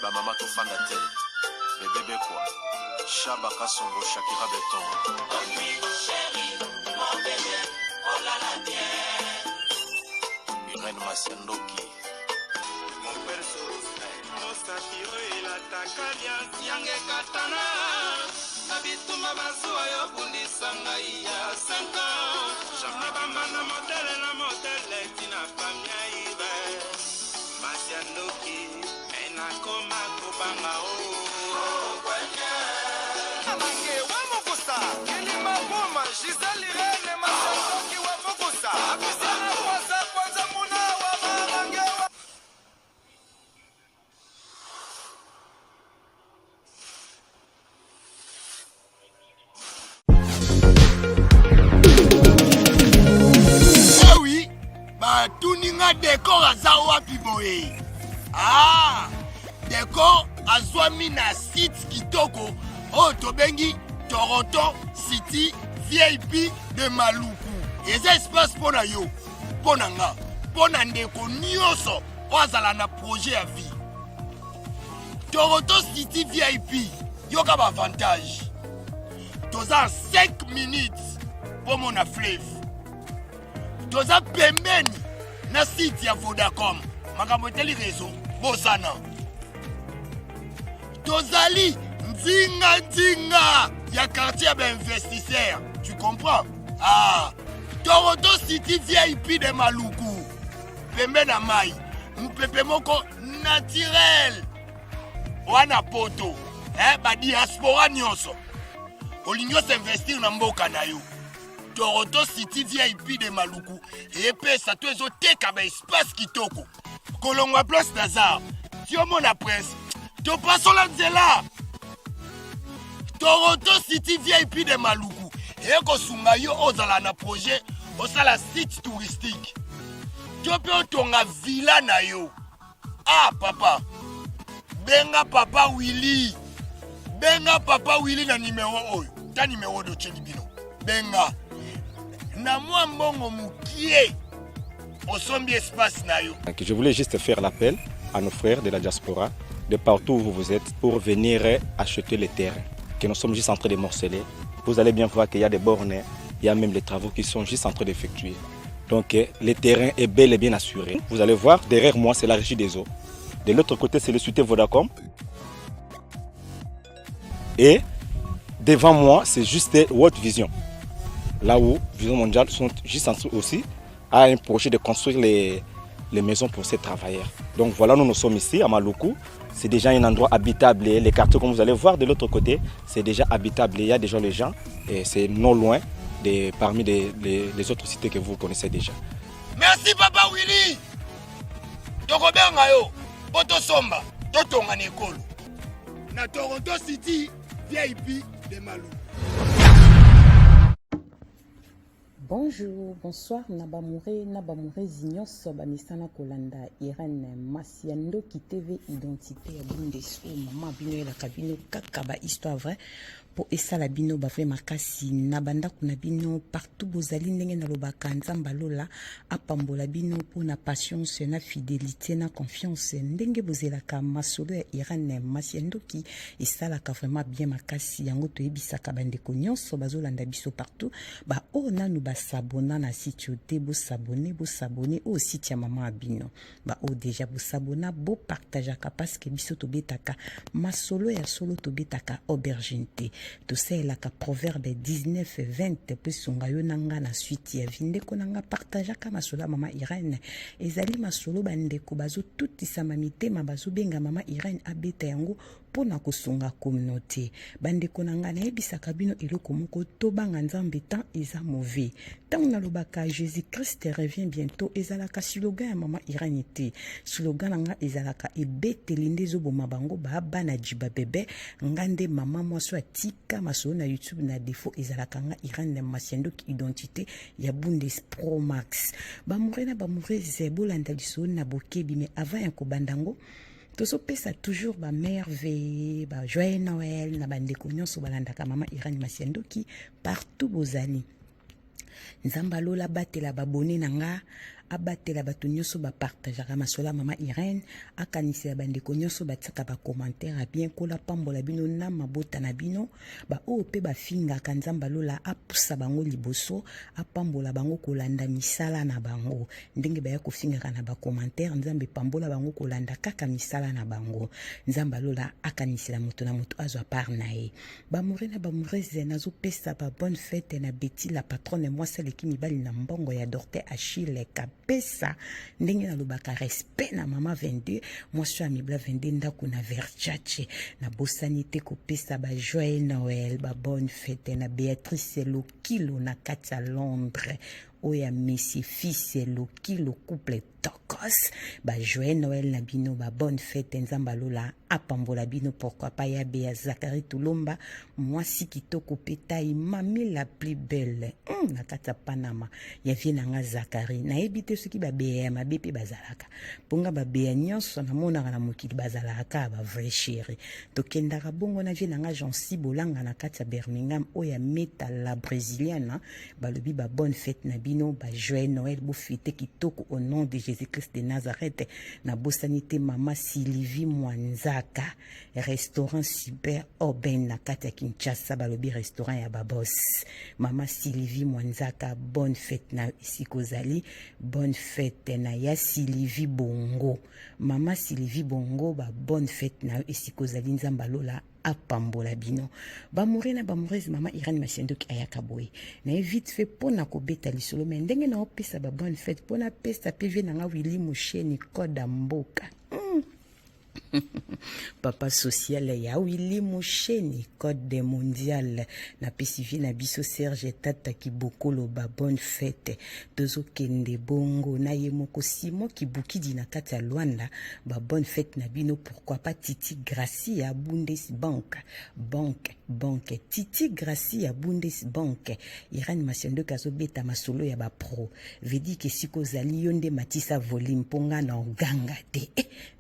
ba mama to fanda te. Bébé quoi. Chaba Kasongo Shakira Beton. Oh oui, chérie, mon bébé, oh là là, bien. Irène Masiandoki. Mon perso, Osatiro et la Takalia, Siange Katana. Abituma Basua, Yobundi Sangaïa, 5 ans. Jamabamana modèle, la modèle, Tina Famia Ibe. Masiandoki, Enakoma Kobanga, oh. Ah oui, bah tout ninga décor à Zawa Piboé. Ah, décor à Zwamina site Kitoko, oh Tobengi, Toronto City VIP de Maluku. Et ça espace pour na yo, pour nanga, pour na ndeko nyoso, ozala na projet à vie. Toronto City VIP, yo ka avantage. Toza 5 minutes pour mon fleuve. Toza pembeni na site ya Vodacom. Makambo teli réseau, bozana. Tozali nzinga ya quartier d'investisseurs. Tu comprends? Ah, Toronto City VIP de Maluku. Pembe na mai. Mpepe moko naturel. Wana poto. Ba diaspora nyonso. Olinyo s'investir na mboka na yo. Toronto City VIP de Maluku. Et puis ça te zo teka ba espace kitoko. Kolongwa place Nazar. Tiomo na presse. To paso la nzela. Toronto City VIP de Maluku. Et ko sunga yo ozala na projet osala site touristique. Tiope otonga villa na yo. Ah papa. Benga papa Willy. Benga papa Willy na numéro oyo. Ta numéro de Chelibino. Benga. Na moi mbongo mukie. Osombi espace na yo. Je voulais juste faire l'appel à nos frères de la diaspora, de partout où vous êtes, pour venir acheter les terrains que nous sommes juste en train de morceler. Vous allez bien voir qu'il y a des bornes, il y a même les travaux qui sont juste en train d'effectuer. Donc le terrain est bel et bien assuré. Vous allez voir, derrière moi, c'est la régie des eaux. De l'autre côté, c'est le société Vodacom. Et devant moi, c'est juste World Vision. Là où Vision Mondiale sont juste en train aussi à un projet de construire les maisons pour ces travailleurs. Donc voilà, nous sommes ici à Maluku. C'est déjà un endroit habitable. Les quartiers, comme vous allez voir de l'autre côté, c'est déjà habitable. Il y a déjà les gens et c'est non loin parmi les autres cités que vous connaissez déjà. Merci Papa Willy. Tokobenga yo, Poto Somba, Totonga Nekolo. Na Toronto City, VIP de Maluku. Bonjour, bonsoir, Nabamure Zignon, Sobamisana Kolanda, Irène Masiandoki TV, identité à Bundeso, Maman Bino la cabine, Kakaba, histoire vraie, pour Essa la Bino, Bafé Makasi, Nabanda Kunabino, partout Bozali, Nengenaloba, Kanzamba Lola, Apambola Bino, pour na patience, na fidélité, na confiance, Ndenge Bozelaka, Masolo, Irène Masiandoki, Essa la vraiment bien Makasi, Yango Toebisaka Bandekonion, Sobazolanda Biso partout, Ba O Nanu s'abonner na site yote, bo s'abonner au site ya Maman Abino. Ba o déjà bo s'abonner, bo partageaka parce que biso tobetaka masolo ya solo tobetaka aubergine. To c'est la ka proverbe 19:20 pe songa yo nanga na suite ya vinde ko nanga partageaka masolo Maman Irène. Ezali masolo bandeko bazo tuti samamite ma bazo benga Maman Irène abeta yango pona kosunga communauté. Bandeko nanga na ebisaka bino eloko moko to banga nzambe tant eza mauvais. Tant on a le baka Jésus-Christ revient bientôt. Ezalaka slogan Maman Irène te. Slogan nanga ezalaka ebete linde zo boma bango ba bana jiba bébé ngande maman moi so tika maso na YouTube na défaut ezalaka nga Irène Masiandoki identité ya Bundes Pro Max. Ba murena ba mureze bolanda liso na bokebi mais avant ya ko bandango toso pesa toujours ba merveille ba joyeux Noël na bandeko nyonso balandaka Maman Irène Masiandoki partout bozali. Nzamba lola batela babone nanga abatela bato nyonso bapartageaka masolo ya mama Irène, akanisela bandeko nyonso batiaka bacommentaire bien kola pambola bino na mabota na bino, baoyo mpe bafingaka nzambe alola apusa bango liboso, apambola bango kolanda misala na bango ndenge baya kofingaka na bacommentaire, nzambe pambola bango kolanda kaka misala na bango, nzambe alola akanisela moto na moto azwa part na ye. Bamoure na bamoureze nazopesa ba bonne fête na Betty la patronne mwasi aleki mibali na mbongo ya Dorte Achille kapesa ndenge nalobaka respect na mama 22 mwasi ya mibla 22 ndako na Versace na bosani te kopesa ba joyeux Noël ba bonne fête na Béatrice Lokilo na kati ya Londres oya Messi fils Lokilo couple tokos ba joyeux Noël na bino ba bonne fête nzamba lola apambola bino pourquoi pas ya Béa Zachary Tulomba mwasi kitoko petai mami la plus belle na kati ya Panama ya vie nanga Zachary na ebite soki ba Béa mabe pe bazalaka ponga ba Béa nyonso na monaka na mokili bazalaka ba vrai chéri tokendaka bongo na vie nanga Jean Sibolanga na kati ya Birmingham oya Meta la brésilienne balobi ba bonne fête na bino ba joyeux Noël bo fête kitoko au nom de Jésus-Christ de Nazareth na bosanité mama Sylvie Mwanzaka restaurant super urbain na kati ya Kinshasa balobi restaurant ya babos mama Sylvie Mwanzaka bonne fête na isikozali bonne fête na ya Sylvie Bongo mama Sylvie Bongo ba bonne fête na isikozali nzamba lola apambola bino bamoure na bamoureze mama Irène Masiendoki ayaka boye na vite fait pona kobeta lisolo me ndenge na opesa ba bonne fête pona pesa PV na nga Willy Musheni koda mboka papa social ya Willy Musheni code mondial na pesivi na biso Serge Tata Kibokolo ba bonne fête tozo kende bongo na ye moko Simon Kibukidi na kati ya Luanda ba bonne fête na bino pourquoi pas Titi Gracia Bundesbank banque Titi Gracia Bundesbank Irène Masiendoki azobeta masolo ya ba pro vedi ke siko zali yonde matisa volume ponga na ganga te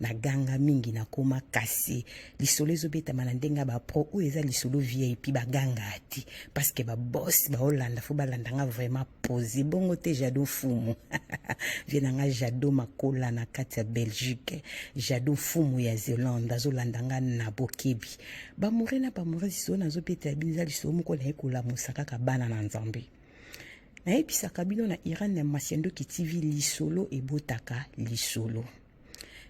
na ganga mingi na koma kasi lisolo ezobeta manandenga ba pro ou eza lisolo VIP ba ganga ati parce que ba boss ba Hollande fo balanda nga vraiment posé bongo te Jado Fumu viena nga Jado Makola na kati ya Belgique Jado Fumu ya Zélande azolanda nga na bokebi ba murena ba murezi na zobeta binza lisolo moko na ekola musaka ka bana na Nzambe na ebisaka bino na Irène Masiendoki TV lisolo ebotaka lisolo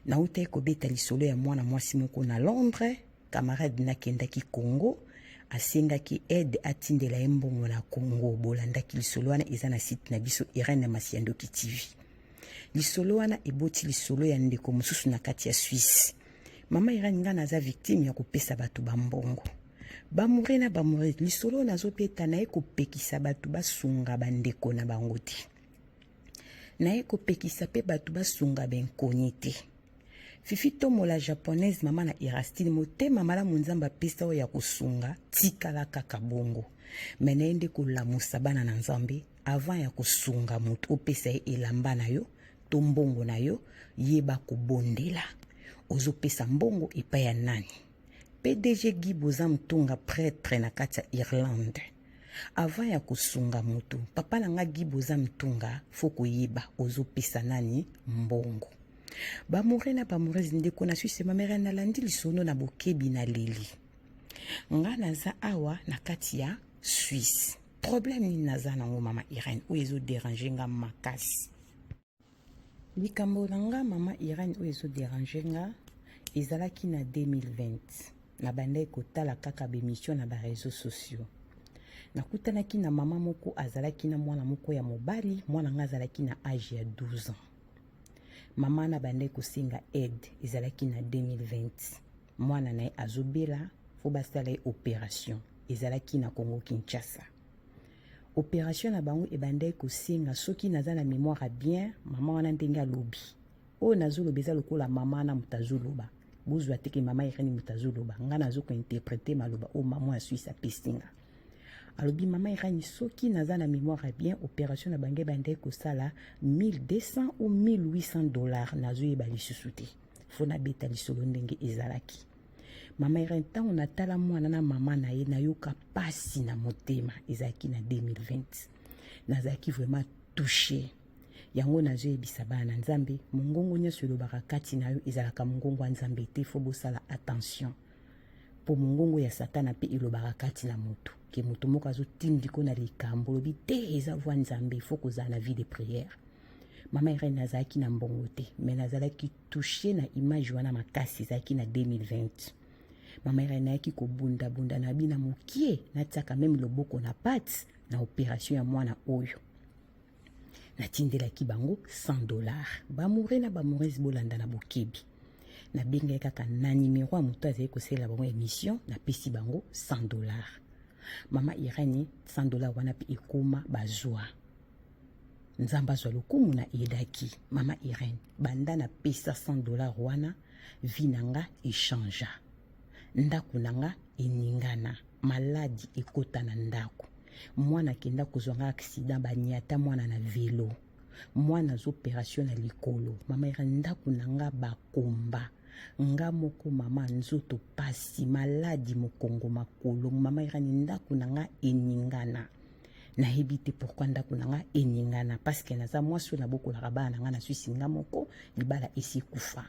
na uta ekobeta lisolo ya mwana mwasi moko na Londres camarade nakendaki Congo asengaki aide atindela ye mbongo na Congo bolandaki lisolo wana eza na site na biso Irène Masiendoki TV lisolo wana eboti lisolo ya ndeko mosusu na kati ya Suisse mama Irène nga naza victime ya kopesa bato bambongo bamoure na bamoure lisolo nazopeta na ye kopekisa bato basunga bandeko na bango te na ye kopekisa pe bato basunga benkoni te Fifi Tomola japonaise mama na Irastine motema malamu nzamba pesa oyo ya kosunga tikala kaka bongo mena ende kolamusa bana na Nzambe avant ya kosunga moto opesa ye elamba na yo to mbongo na yo yeba kobondela ozopesa mbongo epai ya nani PDG Guy Boza Mtunga prêtre na kati ya Irlande avant ya kosunga moto papa na nga Guy Boza Mtunga foko yeba ozopesa nani mbongo bamoure na bamourezi ndeko na Suisse mamere na landi lisono na bokebi na leli nga naza awa na kati ya Suisse problème ni naza nango mama Irène oyo ezo déranger nga makasi likambo na nga mama Irène oyo ezo déranger nga ezalaki na 2020 na banda ekotala kaka bémission na ba réseaux sociaux nakutanaki na mama moko azalaki na mwana moko ya mobali mwana nga azalaki na âge ya 12 ans mama na bande kosinga aide ezalaki na 2020 mwana na ye azobela fo basala ye opération ezalaki na Congo Kinshasa opération na bango ebande kosinga soki naza na mémoire bien mama wana ndenge alobi oyo nazoloba eza lokola mama na mutazoloba bozwa teke mama Irène mutazoloba nga nazoko interpréter maloba o mama ya Suisse apesinga alobi mama Irène soki naza na mémoire bien opération na bange bande kosala 1200 ou 1800 dollars nazoyeba lisusu te fona beta lisolo ndenge ezalaki mama Irène ntango natala mwana na mama na ye nayoka pasi na motema ezalaki na 2020 nazalaki vraiment touché yango nazoyebisa bana nzambe mongongo nyonso elobaka kati na yo ezalaka mongongo ya nzambe te, fo bosala attention po mongongo ya satana mpe elobaka kati na motu ke motu moko azotindiko na likambo lobi te eza voi nzambe, fo kozala na vie de prière. Mama Irene nazalaki na mbongo te, me nazalaki touché na image wana makasi ezalaki na 2020. Mama Irene nayaki kobunda na bina mokie natiaka meme loboko na pati na opération ya mwana oyo. Natindelaki bango $100. Bamure na bamurezi bolanda na bokebi. Nabengaki kaka na numéro ya moto azali kosalela bango émission, napesi bango $100. Mama Irene $100 wana pe ekoma bazwa. Nzamba zwa lokumu na edaki. Mama Irene banda na pesa $100 wana, vi nanga echangea. Ndaku nanga eningana, maladi ekota na ndaku. Mwana kenda kozwanga accident baniata mwana na velo. Mwana zo opération na likolo. Mama Irene ndaku nanga bakomba. Nga moko mama nzoto pasi, maladi mokongo makolo. Mama Irene ndaku nanga eningana. Nayebi te pourquoi ndaku nanga eningana, parce que naza mwasi na bokolaka bana nanga na swisi nga moko libala esi kufa.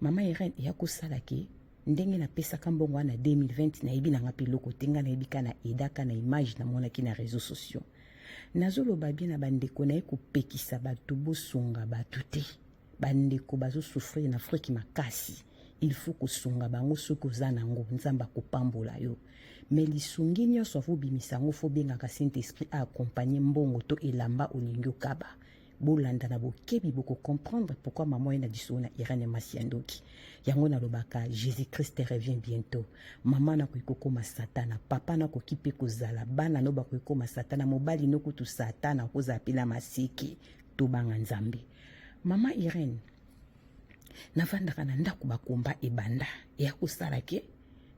Mama Irene ya kosala ke ndenge na pesa kambongo wana 2020 nayebi nanga piloko tenga nayebi kana edaka na image na monaki na réseaux sociaux. Nazoloba bien na bandeko na ekopekisa bato bosunga bato te. Bandeko bazo souffrir na friki makasi. Il faut kosunga bango soko zanango nzamba kopambola yo. Mais lisungi nyonso fo bimisa ngo fo bengaka Saint-Esprit a accompagner mbongo to elamba olingyo kaba. Bolanda na bokebi boko comprendre pourquoi maman ena disona Irene Masiandoki. Yango na lobaka Jésus-Christ revient bientôt. Maman na kokoma satana, papa na kokipe kozala, bana no ba kokoma satana, mobali no kutu satana koza pila masiki to banga nzambe. Mama Irene navandaka na ndako bakomba ebanda ya kosala ke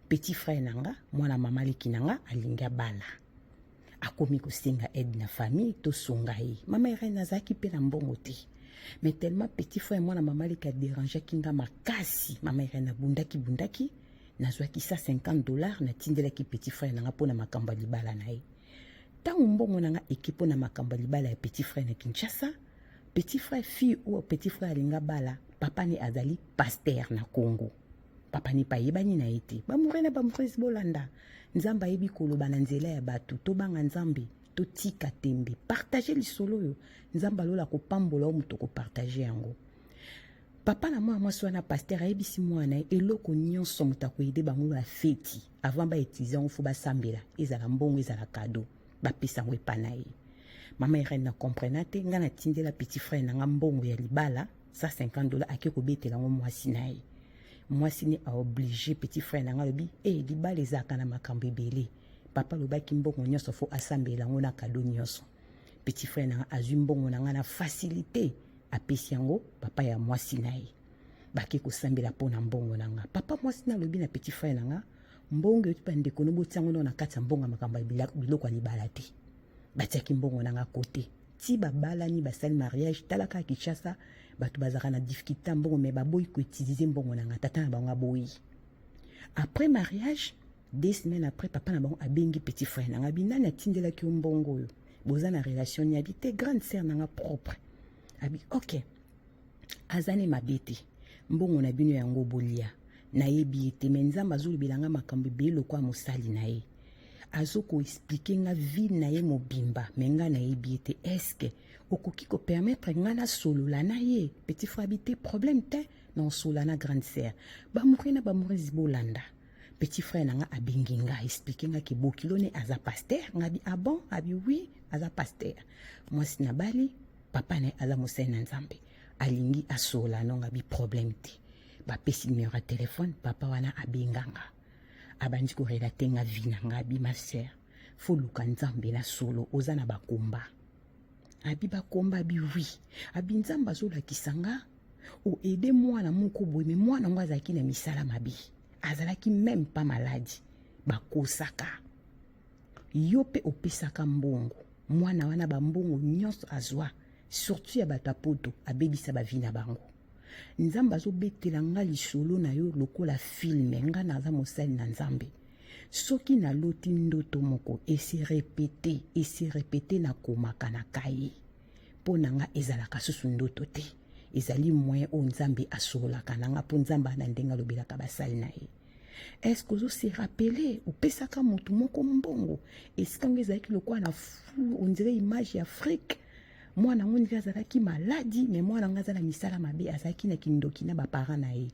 petit frère nanga mwana mama leki nanga alinga bala akomi kosenga aide na famille to songa ye. Mama Irene nazaki pe na mbongo te, mais tellement petit frère mwana mama leki a dérangé kinga makasi. Mama Irene bundaki nazwaki $50 na tindelaki petit frère nanga pona makamba libala na ye. Tango mbongo nanga ekipo na makamba libala ya petit frère na Kinshasa, petit frère fille ou petit frère alinga bala, papa ni azali pasteur na Congo. Papa ni pa yebani na ete. Bamure na bamurezi bolanda. Nzamba yebi koloba na nzela ya batu. To banga nzambe. To tika tembe. Partager lisolo yo. Nzamba lola ko pambola omuto ko partager yango. Papa na mwa swana pasteur ayebisi mwana eloko nyonso mutako yede bango la feti. Avant ba etiza on fo ba sambela. Ezala mbongo ezala cadeau. Ba pesa ngwe panaye. Mama Irene na comprenate nga na tindela petit frère na nga mbongo ya libala $50 ake ko betela ngo mwasi naye. Mwasi ni a obligé petit frère na nga lobi libala ezaka na makambo ebele. Papa lobaki mbongo nyonso fo asambela ngo na cadeau nyonso. Petit frère na nga azwi mbongo na nga na facilité apesi yango papa ya mwasi naye. Bake ko sambela pona mbongo na nga. Papa mwasi na lobi na petit frère na nga mbongo yotipa ndeko no botiango na kati ya mbongo makambo biloko libala te. Batiaki mbongo na nga kote. Ti babala ni basali mariage talaka Kinshasa batu bazaka na difficulté mbongo me baboyi ko utiliser mbongo na nga tata na bango boyi. Après mariage, 2 semaines après papa na bango abengi petit frère na nga binana tindela ki mbongo yo. Boza na relation ni habité grande sœur na nga propre. Abi OK. Azane mabete. Mbongo na bino yango bolia. Na yebi ete menzamba zulu bilanga makambo belo kwa mosali na ye. Azoko expliquer nga vie na ye mobimba menga na yebi ete eske okoki ko permettre nga na solo la na ye petit frère habité problème te non solo na grande sœur bamurezi bolanda. Petit frère nanga abengi nga expliquer nga ke bokilo ne aza pasteur nga bi ah bon abi oui aza pasteur mwasi na bali papa ne aza mosai na nzambe alingi asola no nga bi problème te ba pesi numéro ya téléphone papa wana abenganga abandi ko relate nga vie na nga bi ma sœur fo luka nzambe na solo oza na bakomba abi bakomba abi oui abi nzamba zola kisanga o aider mwana moko boye me mwana ngo azaki na misala mabi azalaki même pas malade bakosaka yo pe opesaka mbongo mwana wana bambongo nyonso azwa surtout ya bato apoto abebisa bavi na bango. Nzamba zo betela nga lisolo na yo lokola filme nga naza mosali na nzambe. Soki na loti ndoto moko ese répété na komaka na kaye. mpo na nga ezalaka susu ndoto te ezali moyen oyo nzambe asololaka na nga mpo nzambe ana ndenge alobelaka basali na ye. Est-ce que se rappeler opesaka motu moko mbongo esika ngo ezalaki lokola na fulu on dirait image ya Afrique mwana ngo ndenge azalaki maladi mais mwana ngo aza na misala mabe azalaki na kindoki na baparent na ye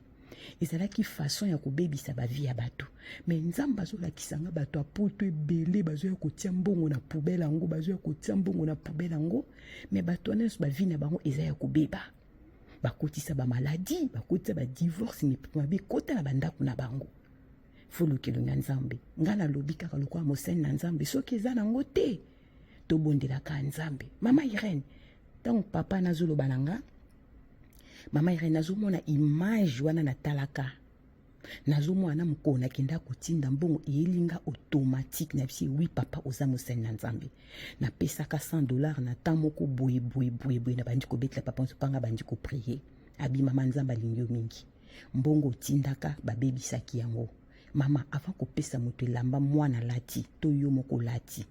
ezalaki façon ya kobebisa bavi ya bato mais nzambe azolakisa nga bato apoto ebele bazoya kotia mbongo na poubelle yango bazoya kotia mbongo na poubelle yango mais bato nyonso bavi na bango eza ya kobeba bakotisa bamaladi bakotisa badivorce mabe kota na bandako na bango folukelo na nzambe nga nalobi kaka lokola mosani na nzambe soki eza nango te tobondelaka nzambe. Mama Irene ntango papa nazoloba na nga mama Irene nazomona image wana natalaka nazomona mokolo nakenda kotinda mbongo eyelinga automatique na bisi wi papa oza mosani na nzambe napesaka $100 na temps moko boye na bandi kobetela papa nsopanga bandi koprier abi mama nzambe alingi yo mingi mbongo otindaka babebisaki yango mama avant kopesa moto elamba mwana lati to yo moko lati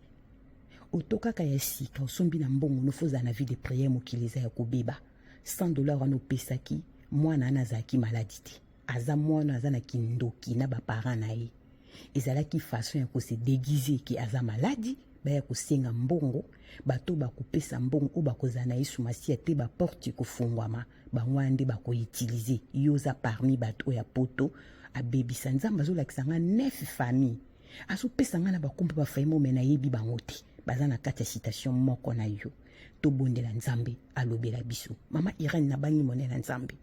otokaka ya sika osombi na mbongo nofoza na vie de prière mokili eza ya kobeba $100 wana opesaki mwana ana azalaki maladi te aza mwana aza na kindoki na baparent na ye ezalaki façon ya kose déguiser ki aza maladi baya kosenga mbongo bato bakopesa mbongo oyo bakozala na ye sumasi ya te baporte ekofungwama bango nde bakoutilize yo oza parmi bato oyo ya poto abebisa nzambe azolakisa nga 9 famille azopesa nga na bakombo bafamille ome nayebi bango te baza na kati ya citation moko na yo tobondela nzambe alobela biso. Mama Irene nabangi monela nzambe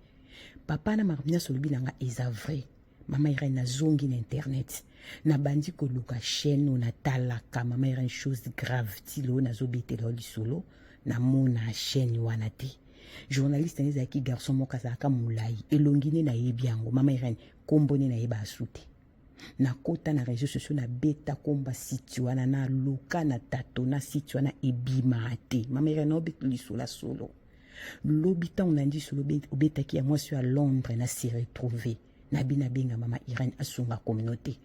papa na marmina solobi na nga eza vrai. Mama Irene nazongi na internet nabandi koluka chaîne na talaka mama Irene chose grave tilo nazobetela lisolo na mona chaîne wana te journaliste nezaki garçon moko azalaka molai elongine na yebi yango mama Irene kombone na yeba asute na kota na réseaux sociaux na beta komba site wana na luka na tato na site wana ebima te mama Irene obeta lisolo solo lobi ta onandi solo obetaki ya mwasi à Londres na se retrouver na bina benga mama Irene asunga communauté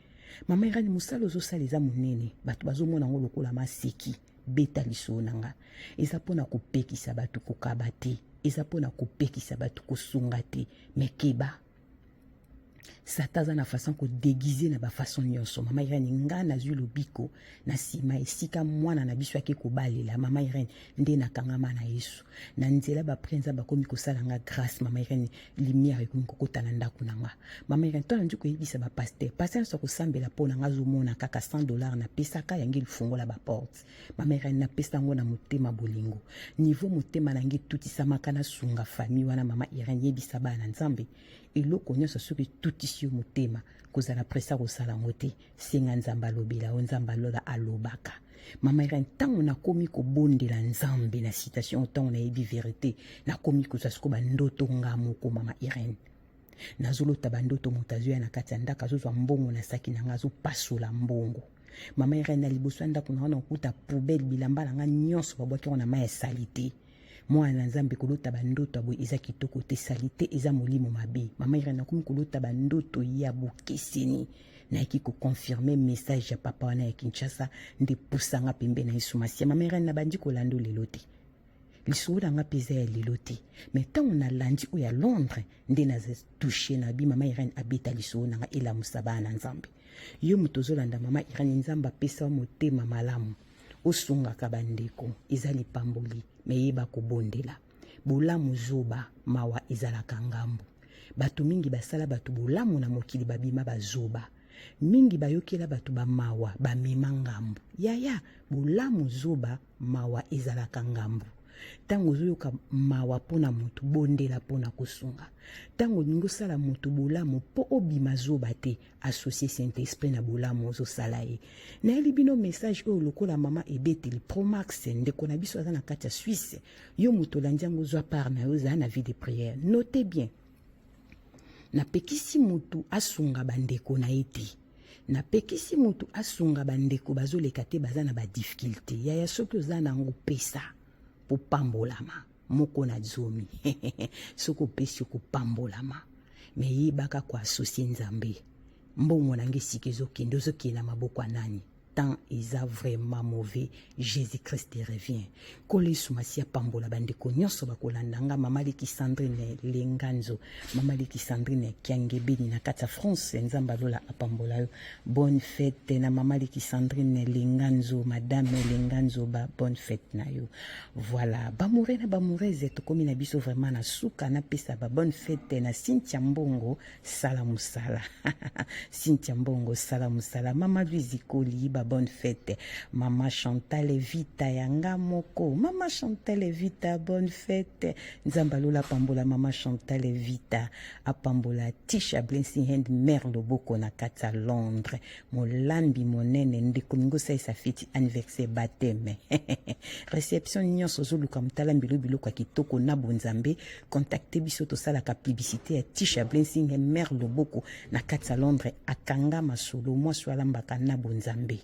mama Irene musalo zosala eza monene bato bazomona ngo lokola maseki beta lisolo nanga eza pona kopekisa bato kokaba te eza pona kopekisa bato kosunga te mekeba Satan za na façon ko déguiser na ba façon nyonso mama Irene nga na zwi lobiko na sima esika mwana na biso yake kobalela mama Irene nde na kangama na Yesu na nzela ba prince ba komi kosala nga grâce mama Irene lumière ekomi kokota na ndako na nga mama Irene to njuko yebisa ba pasteur so kosambela pona nga zomona kaka $100 na pesaka yangi lifungola ba porte mama Irene na pesa ngo na motema bolingo niveau motema nangi tutisamaka na sunga famille wana mama Irene yebisa bana nzambe eloko nyonso soki tutisi yo motema kozala presa kosala ngo te senga nzambe alobela o nzambe alola alobaka mama Irene ntango nakomi kobondela nzambe na citation ntango nayebi verité nakomi kozwa siko bandoto nga moko mama Irene nazolota bandoto moto azoya na kati ya ndako azozwa mbongo na saki na nga azopasola mbongo mama Irene na liboso ya ndako na wana okuta poubelle bilamba na nga nyonso babwaki ngo na mai ya sali te mwana nzambe kolota bandoto abo eza kitoko te salite eza molimo mabe mama Irene nakomi kolota bandoto ya bokeseni nayaki koconfirme message ya papa wana ya Kinshasa nde pusanga pembe na Yesu Masiya mama Irene nabandi kolanda lelo te lisolo nanga peza ya lelo te mais ntango nalandi oyo ya Londres nde naza touche na bi mama Irene abeta lisolo nanga elamusa bana nzambe yo moto ozolanda mama Irene nzambe apesa motema malamu osungaka bandeko eza lipamboli meyeba kobondela bolamu zoba mawa ezalaka ngambo bato mingi basala bato bolamu na mokili babima bazoba mingi bayokela bato bamawa bamema ngambo yaya bolamu zoba mawa ezalaka ngambo tango ozoyoka mawa pona moto bondela pona kosunga tango ningo sala moto bolamu po obima zoba te associer Saint-Esprit na bolamu ozosala ye na elibino message oyo lokola mama ebeteli Promax ndeko na biso aza na kati ya Suisse yo moto landi yango zwa part na yo za na vie de prière notez bien na pekisi moto asunga bandeko na ete na pekisi moto asunga bandeko bazoleka te baza na ba difficulté yaya soki oza nango pesa popambolama moko na zomi soko pesi kopambolama me yebaka kwa associer nzambe mbongo nange siki ezokende ozokende na maboko ya nani temps eza vraiment mauvais. Jésus-Christ revient. Kole sumasia pambola bandeko nyonso bakolandanga mama Leki Sandrine Lenganzo, mama Leki Sandrine Kiangebeni na kata France nzamba lola apambola yo. Bonne fête na mama Leki Sandrine Lenganzo, madame Lenganzo ba bonne fête na yo. Voilà, bamoure na bamoureze tokomi na biso vraiment na suka na pesa ba bonne fête na Cynthia Mbongo salamusala. Cynthia Mbongo salamusala, mama Louise Koli ba bonne fête, mama Chantal Vita yanga moko, mama Chantal Vita bonne fête, nzambalola pambola mama Chantal Vita apambola Tisha Blessing Hand mère loboko na kata Londres, molambi monene ndeko mingo sa fiti anniversaire baptême. Réception nyonso zoluka mtala mbilo bilo kwa kitoko na bonzambe, contacter biso to sala ka publicité ya Tisha Blessing Hand mère loboko na kata Londres akanga masolo moi swala mbaka na bonzambe.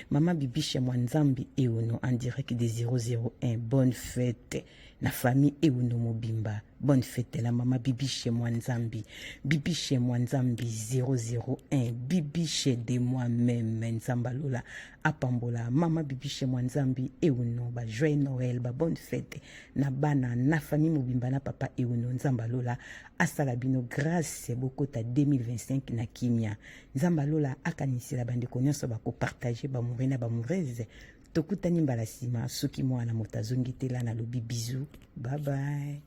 Mama Bibishe Mwanzambi Euno en direct des 001. Bonne fête na famille Euno Mobimba. Bonne fête la mama Bibishe Mwanzambi. Bibishe Mwanzambi 001. Bibishe de moi-même Nzambalola apambola mama Bibishe Mwanzambi Euno ba joyeux Noël ba bonne fête na bana na famille Mobimba na papa Euno Nzambalola asalabino grâce beaucoup ta 2025 na kimia. Nzambalola akanisila bandeko nyonso ba ko partager ba mourena ba moureze tokutani mbala sima soki mwana motazongi tela na lobi bisous bye bye.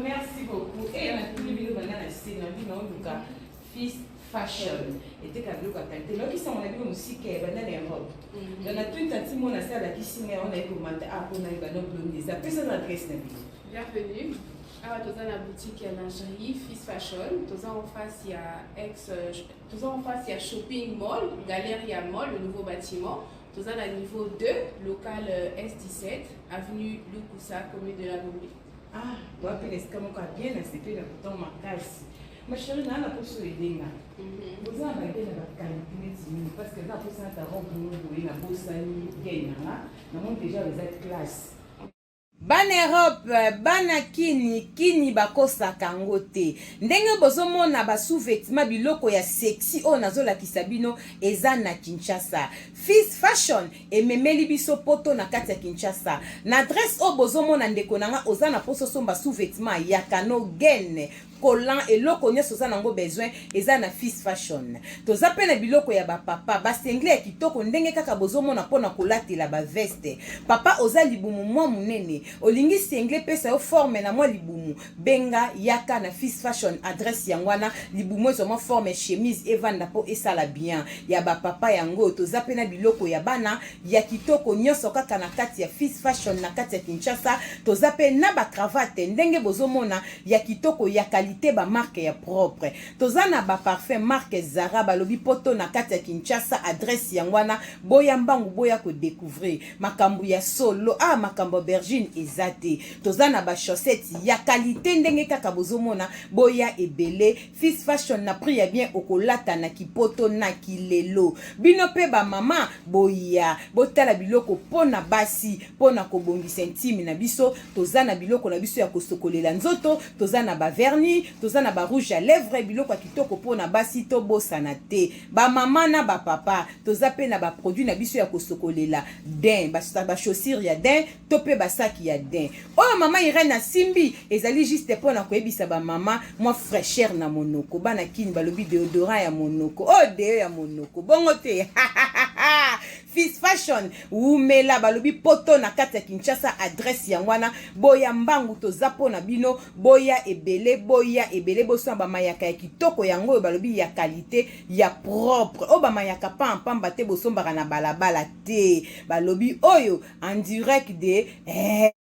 Merci beaucoup. Et on a tous les vidéos Fils Fashion. Et tu as vu la qualité. Là, qui sont on a vu aussi qu'il y a des robes. On a tout un petit monde à ça qui signe on a eu commenté à on a eu un autre des appels sur l'adresse. Bienvenue. Alors, dans la boutique lingerie Fils Fashion, en face il y a Shopping Mall, Galeria Mall, le nouveau bâtiment. Tout à niveau 2, local S17, avenue Lukusa, commune de la Gombe. Ah, tu as pu bien accepter le bouton marquage. Ma chérie, on a pour les dégâts. Vous avez la qualité parce que là, pour ça, tu as rencontré la bourse, déjà les classes. Ban Europe, bana kini bakosa kangote. Ndenge bozomona ba sous-vêtements biloko ya sexy o nazola kisabino eza na Kinshasa. Fils Fashion ememeli biso poto na kati ya Kinshasa. Na adresse o bozomona ndeko nanga ozana poso somba sous-vêtements ya kano gene. Collant et loko nyonso za nango besoin eza na Fils Fashion. Toza pe na biloko ya ba papa ba sengle kitoko ndenge kaka bozomona pona kolatela ba veste. Papa oza libumu mwa munene. Olingi sengle pesa yo forme na mwa libumu. Benga yaka na Fils Fashion adresse yangwana libumu zo mwa forme chemise evanda po esala bien. Ya ba papa yango toza pe na biloko ya bana ya kitoko nyonso kaka na kati ya Fils Fashion na kati ya Kinshasa. Toza pe na ba cravate ndenge bozomona ya kitoko ya ba marque ya propre. Tozana ba parfum marque Zara balobi poto na kati ya Kinshasa adresse yangwana boya mbangu boya ko découvrir makambu ya solo makambo bergine ezate. Tozana ba chaussettes ya qualité ndenge kaka bozomona boya ebele. Fils Fashion na prix ya bien okolata na kipoto na kilelo. Bino pe ba mama boya botala biloko pona basi pona kobongisa intime na biso. Tozana biloko na biso ya kosokolela nzoto. Tozana ba vernis tozana ba rouge à lèvres biloko kitoko pona basi to bosana te ba mama na ba papa tozape na ba produit na biso ya kosokolela din ba chaussures ya din to pe ba sac ya din oh mama Irene Simbi ezali juste pona koyebisa ba mama moi fraîcheur na monoko bana kini balobi déodorant ya monoko oh deo ya monoko bongo te Fils Fashion umela balobi poto na kati ya Kinshasa adresse yangwana boya mbangu tozapo na bino boya ebele boso ba mayaka ya kitoko yango balobi ya qualité ya propre o ba mayaka pamba te bosombaka na balabala te balobi oyo en direct de